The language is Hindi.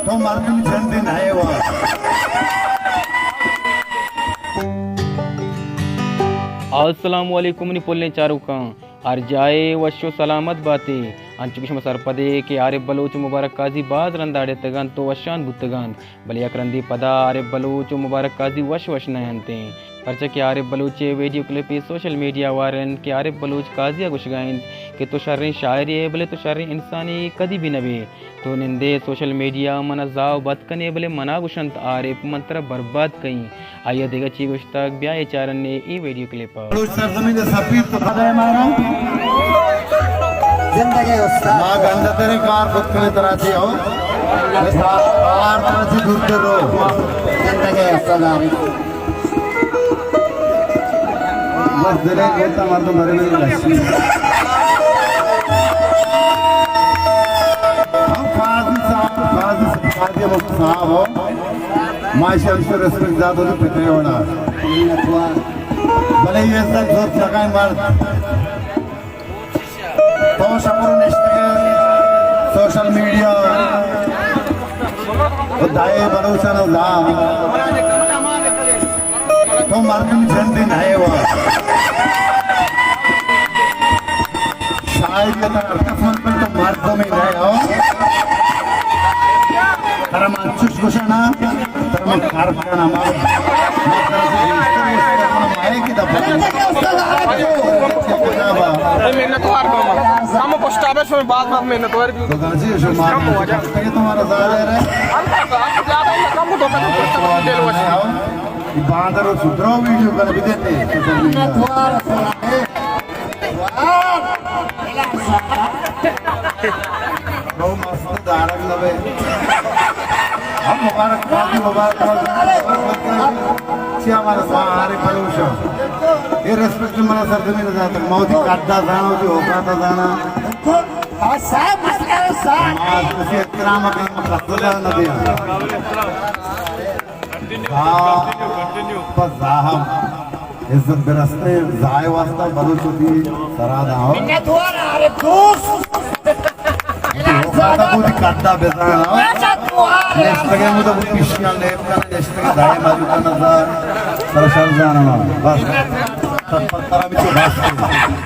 तो मार्किन झंडे नए हुआ अस्सलाम वालेकुम नि पोलने चारू का आर जाए वशो सलामत बाते अंचुकिश मसर पदे के आरिफ बलोच मुबारक काजी बाज रंदाड़े तगन तो वशान बुतगन बल यकरंदी पदा आरिफ बलोच मुबारक काजी वश वश नयनते परचा के Arif Baloch video clip social media वारन के आरिफ बलोच काजिया गुशगाइन के तो शर्री शायरी है भले तो शर्री इंसानी कदी भी नबे तो निंदे सोशल मीडिया मनजाव बदकने भले मना गुशंत आरिफ मंत्र बर्बाद कई आइए देगा ची गुश्तक ब्याह चारन ने ई वीडियो क्लिप सरजमीन सफीर तो खदा है मारा जिंदगी उस्ताद मां गंदा तेरे कार बुतने तरह से हो कार तरह से दूर करो जिंदगी उस्ताद बस दिले कहता मर्द मरे में लक्ष्मी हम काजी साहब हो माशा से रेस्पेक्ट ज्यादा तो पिते होना भले ये सब सोच लगाए मर्द तो शकुर नेशनल सोशल मीडिया तो दाए भरोसा न जा तो मार्किन झंडे नए हुआ शायद के तरह कफन पर तो मार्को में नए हो तरह मंचुश घोषणा तरह में कारखाना मारे की दफा मेहनत वार हम पोस्टाबे से बात मेहनत वार भी तो गाजी जो मार ये तुम्हारा ज़ाहिर है ज्यादा कम तो बांदर सुधरो वीडियो कर भी देते मस्त दारक लवे हम मुबारक हमारा सारे पड़ोसों ये रेस्पेक्ट मला सरजमीन जाता मौती काटता जाना जो होता था जाना आज एहतराम का खुदा नदी बस जाहम इज्जत बेरस्ते जाए वास्ता बलूच होती सरादा हो पूरी काटता बेजाना नेक्स्ट लगे मुझे वो पिशियां लेप करना नेक्स्ट लगे दाएं बाजू का नजर सरशल जाना बस सब पत्थरा बिचो बस